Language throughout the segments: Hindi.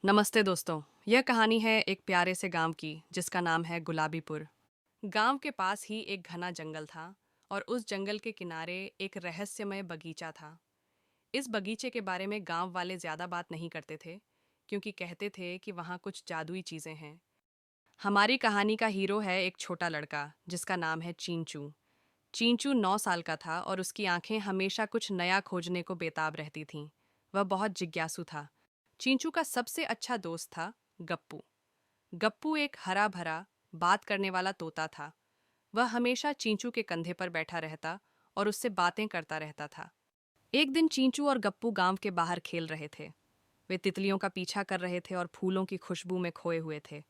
नमस्ते दोस्तों। यह कहानी है एक प्यारे से गांव की जिसका नाम है गुलाबीपुर। गांव के पास ही एक घना जंगल था और उस जंगल के किनारे एक रहस्यमय बगीचा था। इस बगीचे के बारे में गांव वाले ज्यादा बात नहीं करते थे क्योंकि कहते थे कि वहां कुछ जादुई चीजें हैं। हमारी कहानी का हीरो है एक छोटा लड़का जिसका नाम है चींचू। चींचू 9 साल का था और उसकी आंखें हमेशा कुछ नया खोजने को बेताब रहती थीं। वह बहुत जिज्ञासु था। चींचू का सबसे अच्छा दोस्त था गप्पू। गप्पू एक हरा भरा बात करने वाला तोता था। वह हमेशा चींचू के कंधे पर बैठा रहता और उससे बातें करता रहता था। एक दिन चींचू और गप्पू गांव के बाहर खेल रहे थे। वे तितलियों का पीछा कर रहे थे और फूलों की खुशबू में खोए हुए थे।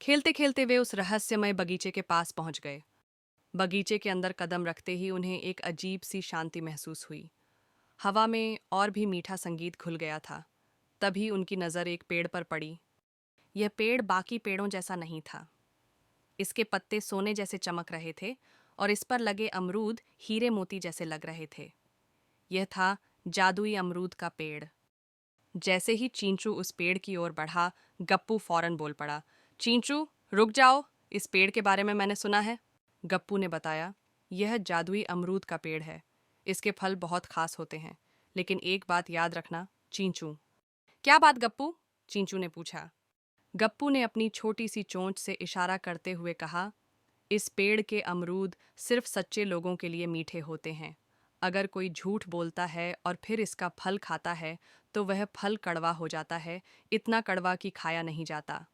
खेलते खेलते वे उस रहस्यमय बगीचे के पास पहुंच गए। बगीचे के अंदर कदम रखते ही उन्हें एक अजीब सी शांति महसूस हुई। हवा में और भी मीठा संगीत घुल गया था। तभी उनकी नज़र एक पेड़ पर पड़ी। यह पेड़ बाकी पेड़ों जैसा नहीं था। इसके पत्ते सोने जैसे चमक रहे थे और इस पर लगे अमरूद हीरे मोती जैसे लग रहे थे। यह था जादुई अमरूद का पेड़। जैसे ही चींचू उस पेड़ की ओर बढ़ा, गप्पू फौरन बोल पड़ा, चींचू रुक जाओ, इस पेड़ के बारे में मैंने सुना है। गप्पू ने बताया, यह जादुई अमरूद का पेड़ है। इसके फल बहुत खास होते हैं, लेकिन एक बात याद रखना चींचू। क्या बात गप्पू? चींचू ने पूछा। गप्पू ने अपनी छोटी सी चोंच से इशारा करते हुए कहा, इस पेड़ के अमरूद सिर्फ सच्चे लोगों के लिए मीठे होते हैं। अगर कोई झूठ बोलता है और फिर इसका फल खाता है तो वह फल कड़वा हो जाता है, इतना कड़वा कि खाया नहीं जाता।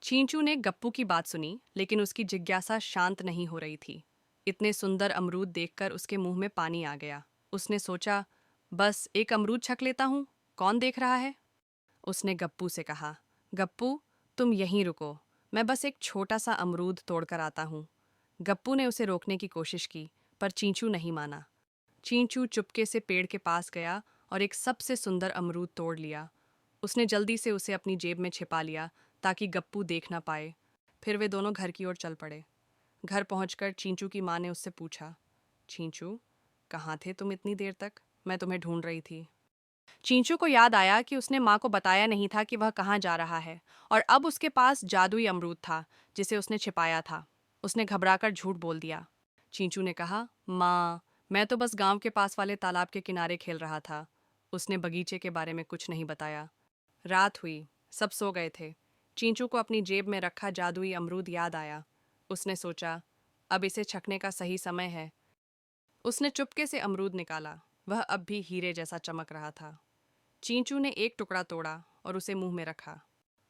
चींचू ने गप्पू की बात सुनी, लेकिन उसकी जिज्ञासा शांत नहीं हो रही थी। इतने सुंदर अमरूद देखकर उसके मुंह में पानी आ गया। उसने सोचा, बस एक अमरूद छक लेता हूँ, कौन देख रहा है। उसने गप्पू से कहा, गप्पू तुम यहीं रुको, मैं बस एक छोटा सा अमरूद तोड़कर आता हूँ। गप्पू ने उसे रोकने की कोशिश की, पर चींचू नहीं माना। चींचू चुपके से पेड़ के पास गया और एक सबसे सुंदर अमरूद तोड़ लिया। उसने जल्दी से उसे अपनी जेब में छिपा लिया ताकि गप्पू देख ना पाए। फिर वे दोनों घर की ओर चल पड़े। घर पहुंचकर चींचू की माँ ने उससे पूछा, चींचू कहाँ थे तुम इतनी देर तक? मैं तुम्हें ढूंढ रही थी। चींचू को याद आया कि उसने माँ को बताया नहीं था कि वह कहाँ जा रहा है, और अब उसके पास जादुई अमरूद था जिसे उसने छिपाया था। उसने घबराकर झूठ बोल दिया। चींचू ने कहा, माँ, मैं तो बस गांव के पास वाले तालाब के किनारे खेल रहा था। उसने बगीचे के बारे में कुछ नहीं बताया। रात हुई, सब सो गए थे। चींचू को अपनी जेब में रखा जादुई अमरूद याद आया। उसने सोचा, अब इसे छकने का सही समय है। उसने चुपके से अमरूद निकाला। वह अब भी हीरे जैसा चमक रहा था। चींचू ने एक टुकड़ा तोड़ा और उसे मुंह में रखा।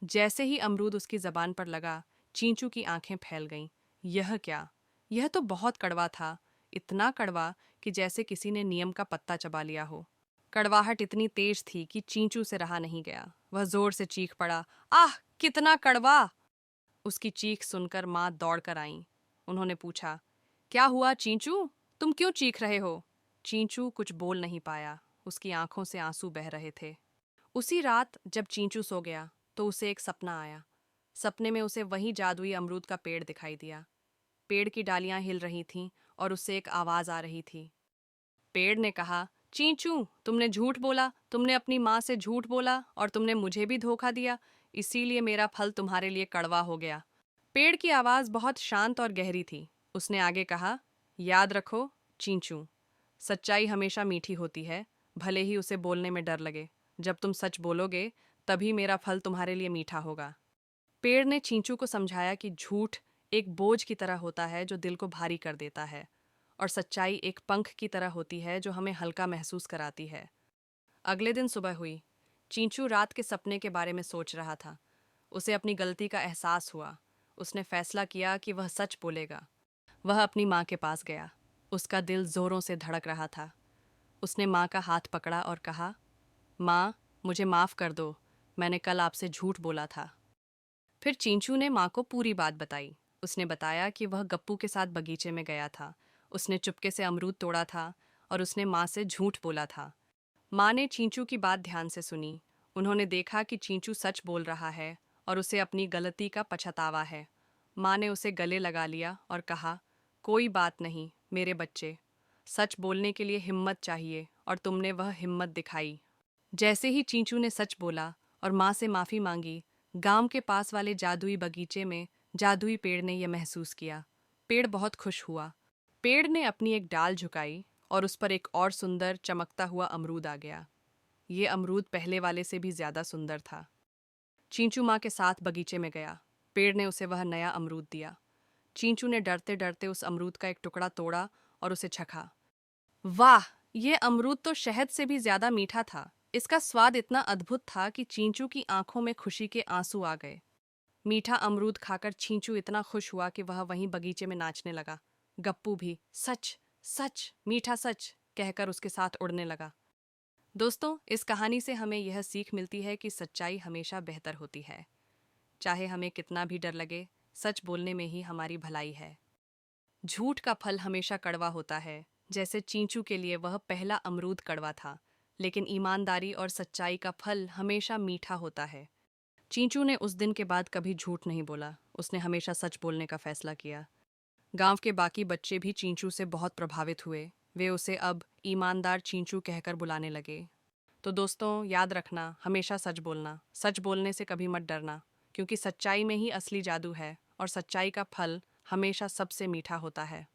जैसे ही अमरूद उसकी जबान पर लगा, चींचू की आंखें फैल गईं। यह क्या? यह तो बहुत कड़वा था, इतना कड़वा कि जैसे किसी ने नीम का पत्ता चबा लिया हो। कड़वाहट इतनी तेज थी कि चींचू से रहा नहीं गया। वह जोर से चीख पड़ा, आह कितना कड़वा! उसकी चीख सुनकर माँ दौड़कर आईं। उन्होंने पूछा, क्या हुआ चींचू, तुम क्यों चीख रहे हो? चींचू कुछ बोल नहीं पाया। उसकी आंखों से आंसू बह रहे थे। उसी रात जब चींचू सो गया तो उसे एक सपना आया। सपने में उसे वही जादुई अमरूद का पेड़ दिखाई दिया। पेड़ की डालियां हिल रही थीं और उससे एक आवाज आ रही थी। पेड़ ने कहा, चींचू तुमने झूठ बोला, तुमने अपनी माँ से झूठ बोला और तुमने मुझे भी धोखा दिया, इसीलिए मेरा फल तुम्हारे लिए कड़वा हो गया। पेड़ की आवाज बहुत शांत और गहरी थी। उसने आगे कहा, याद रखो चींचू, सच्चाई हमेशा मीठी होती है, भले ही उसे बोलने में डर लगे। जब तुम सच बोलोगे तभी मेरा फल तुम्हारे लिए मीठा होगा। पेड़ ने चींचू को समझाया कि झूठ एक बोझ की तरह होता है जो दिल को भारी कर देता है, और सच्चाई एक पंख की तरह होती है जो हमें हल्का महसूस कराती है। अगले दिन सुबह हुई। चींचू रात के सपने के बारे में सोच रहा था। उसे अपनी गलती का एहसास हुआ। उसने फैसला किया कि वह सच बोलेगा। वह अपनी माँ के पास गया। उसका दिल जोरों से धड़क रहा था। उसने माँ का हाथ पकड़ा और कहा, माँ, मुझे माफ़ कर दो, मैंने कल आपसे झूठ बोला था। फिर चींचू ने माँ को पूरी बात बताई। उसने बताया कि वह गप्पू के साथ बगीचे में गया था। उसने चुपके से अमरूद तोड़ा था और उसने माँ से झूठ बोला था। माँ ने चींचू की बात ध्यान से सुनी। उन्होंने देखा कि चींचू सच बोल रहा है और उसे अपनी गलती का पछतावा है। माँ ने उसे गले लगा लिया और कहा, कोई बात नहीं मेरे बच्चे, सच बोलने के लिए हिम्मत चाहिए और तुमने वह हिम्मत दिखाई। जैसे ही चींचू ने सच बोला और माँ से माफ़ी मांगी, गांव के पास वाले जादुई बगीचे में जादुई पेड़ ने यह महसूस किया। पेड़ बहुत खुश हुआ। पेड़ ने अपनी एक डाल झुकाई और उस पर एक और सुंदर चमकता हुआ अमरूद आ गया। ये अमरूद पहले वाले से भी ज्यादा सुंदर था। चींचू माँ के साथ बगीचे में गया। पेड़ ने उसे वह नया अमरूद दिया। चींचू ने डरते डरते उस अमरूद का एक टुकड़ा तोड़ा और उसे चखा। वाह! ये अमरूद तो शहद से भी ज्यादा मीठा था। इसका स्वाद इतना अद्भुत था कि चींचू की आंखों में खुशी के आंसू आ गए। मीठा अमरूद खाकर चींचू इतना खुश हुआ कि वह वहीं बगीचे में नाचने लगा। गप्पू भी सच सच मीठा सच कहकर उसके साथ उड़ने लगा। दोस्तों, इस कहानी से हमें यह सीख मिलती है कि सच्चाई हमेशा बेहतर होती है। चाहे हमें कितना भी डर लगे, सच बोलने में ही हमारी भलाई है। झूठ का फल हमेशा कड़वा होता है। जैसे चींचू के लिए वह पहला अमरूद कड़वा था, लेकिन ईमानदारी और सच्चाई का फल हमेशा मीठा होता है। चींचू ने उस दिन के बाद कभी झूठ नहीं बोला। उसने हमेशा सच बोलने का फैसला किया। गांव के बाकी बच्चे भी चींचू से बहुत प्रभावित हुए। वे उसे अब ईमानदार चींचू कहकर बुलाने लगे। तो दोस्तों, याद रखना, हमेशा सच बोलना। सच बोलने से कभी मत डरना, क्योंकि सच्चाई में ही असली जादू है और सच्चाई का फल हमेशा सबसे मीठा होता है।